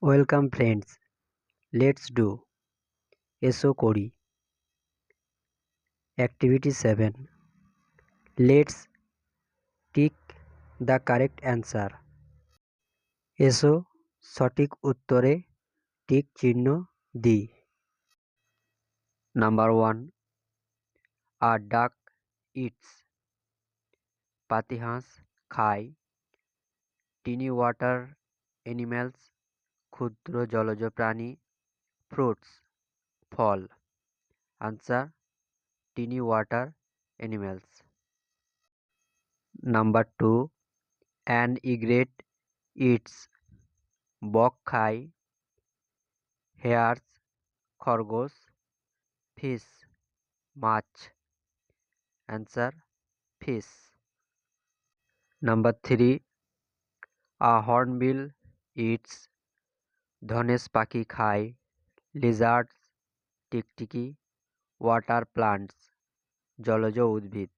Welcome friends, let's do এসো করি। Activity 7, let's tick the correct answer. এসো সঠিক উত্তরে টিক চিহ্ন দিই। নাম্বার 1, আ ডাক ইটস। পাতিহাঁস খায়। টিনি ওয়াটার অ্যানিম্যালস ক্ষুদ্র জলজ প্রাণী। ফ্রুটস ফল। Answer tiny water animals. Number 2, an egret eats. বক খায়। হেয়ার্স খরগোশ। ফিশ মাছ। Answer fish. Number 3, a hornbill eats. ধনেশ পাখি খায়। লিজার্ডস টিকটিকি। ওয়াটার প্লান্টস জলজ উদ্ভিদ।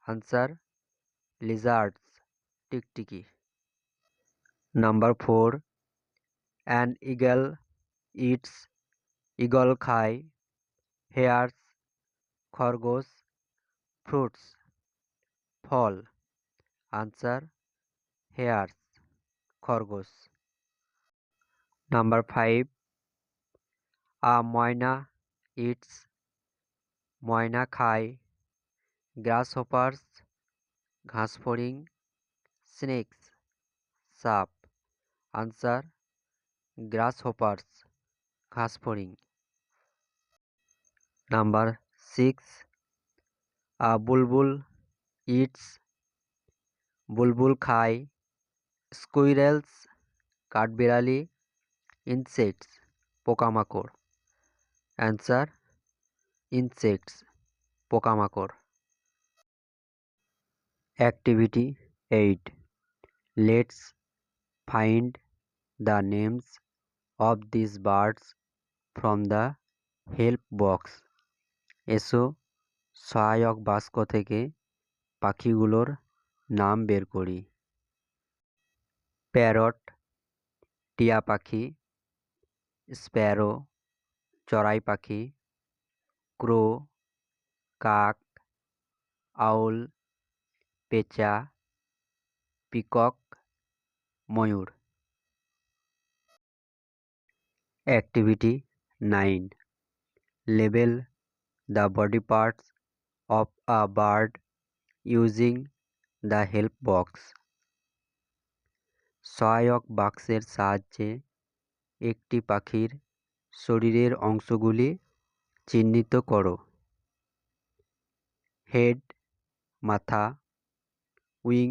আনসার লিজার্ডস টিকটিকি। Number 4, an eagle eats. Eagle খায়। হেয়ার্স খরগোশ। ফ্রুটস ফল। আনসার হেয়ার্স খরগোশ। Number 5, a myna eats. ময়না খায়। গ্রাসহপার্স ঘাসফড়িং। স্নেকস সাপ। আনসার গ্রাসহপার্স ঘাসফড়িং। Number 6, a Bulbul it's. বুলবুল খায়। স্কুইরেলস কাঠবিড়ালি। ইনসেক্টস পোকামাকড়। অ্যান্সার ইনসেক্টস পোকামাকড়। Activity 8, let's find the names of this birds from the help box. এসো সহায়ক বাক্স থেকে পাখিগুলোর নাম বের করি। প্যারট টিয়া পাখি। স্প্যারো চড়াই পাখি। ক্রো কাক। আউল পেঁচা। Peacock Mayur. Activity 9, label the body parts of a bird using the help box. সহায়ক বাক্সের সাহায্যে একটি পাখির শরীরের অংশগুলি চিহ্নিত করো। হেড মাথা। উইং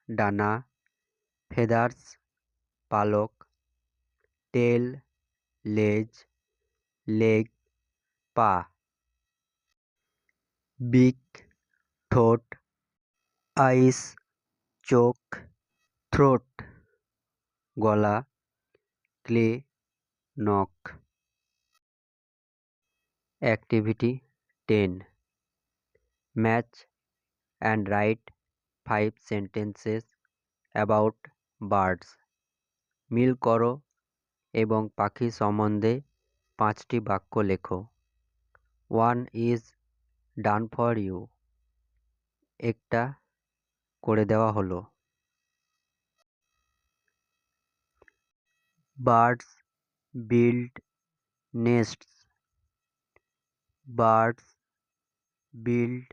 ডানা। ফেদার্স পালক। টেল লেজ। লেগ পা। বিক ঠোঁট। আইস চোখ। থ্রোট গলা। ক্লে নখ। Activity 10, match and write 5 sentences about birds. মিল করো এবং পাখি সম্বন্ধে 5টি বাক্য লেখো। 1 ইজ ডান ফর ইউ। একটা করে দেওয়া হলো। Birds build নেস্টস। বার্ডস বিল্ড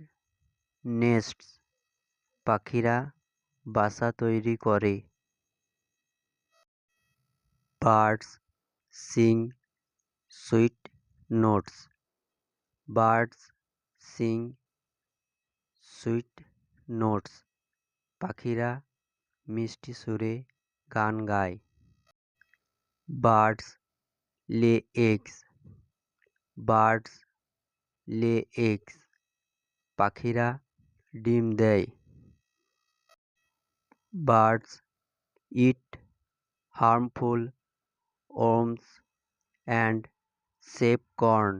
নেস্টস পাখিরা বাসা তৈরি করে। Birds Singh sweet notes. Birds Singh sweet notes পাখিরা মিষ্টি সুরে গান গায়। বার্ডস লে এগস। বার্ডস লে এগস পাখিরা ডিম দেয়। Birds it harmful worms and sap corn.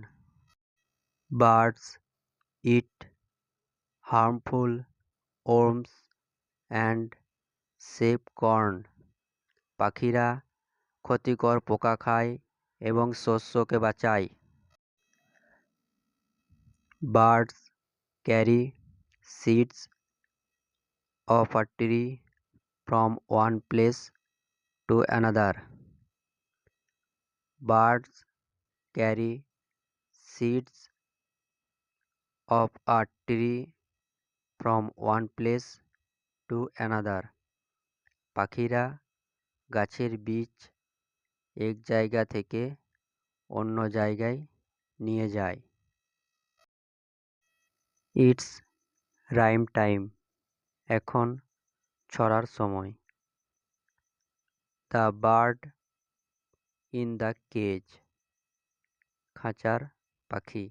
Birds eat harmful worms and sap corn. পাখিরা ক্ষতিকর পোকা খায় এবং শস্যকে বাঁচায়। Birds carry seeds of a tree from one place to another. Birds carry seeds of a tree from one place to another. পাখিরা গাছের বীজ এক জায়গা থেকে অন্য জায়গায় নিয়ে যায়। It's rhyme time. এখন ছড়ার সময়। The bird in the cage. খাঁচার পাখি।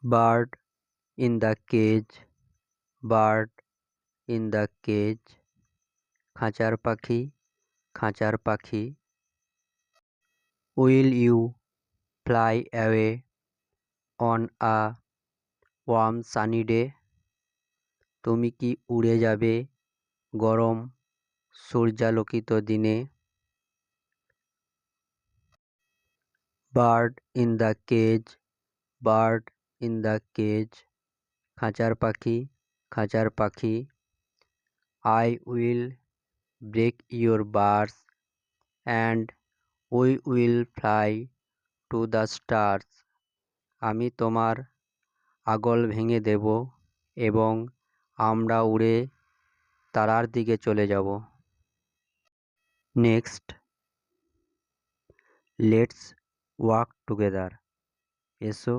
Bird in the cage, bird in the cage. খাঁচার পাখি, খাঁচার পাখি। Will you fly away on a warm sunny day? তুমি কি উড়ে যাবে গরম সূর্যালোকিত দিনে? Bird in the cage, bird in the cage. খাঁচার পাখি, খাঁচার পাখি। I will break your bars and we will fly to the stars. আমি তোমার আগল ভেঙে দেব এবং আমরা উড়ে তারার দিকে চলে যাব। Next, let's work together. এসো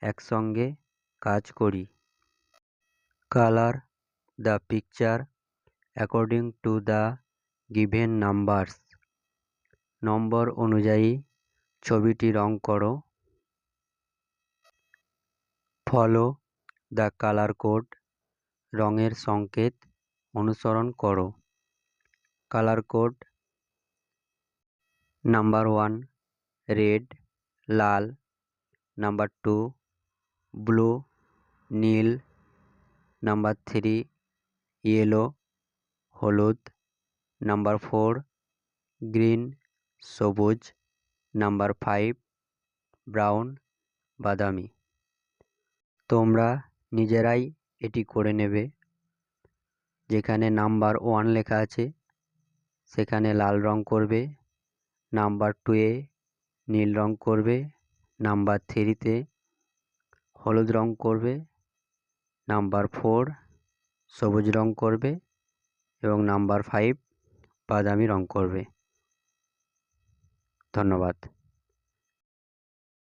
একসঙ্গে কাজ করি। Colour the picture according to the given numbers. Number অনুযায়ী ছবিটি রং করো। Follow the colour code. রঙের সংকেত অনুসরণ করো। কালার কোড: নাম্বার 1 রেড লাল, নাম্বার 2 ব্লু নীল, নাম্বার 3 ইয়েলো হলুদ, নাম্বার 4 গ্রিন সবুজ, নাম্বার 5 ব্রাউন বাদামি। তোমরা নিজেরাই এটি করে নেবে। যেখানে নাম্বার 1 লেখা আছে সেখানে লাল রং করবে, নাম্বার 2-এ নীল রং করবে, নাম্বার 3-তে হলুদ রং করবে, নাম্বার 4 সবুজ রং করবে এবং নাম্বার 5 বাদামি রং করবে। ধন্যবাদ।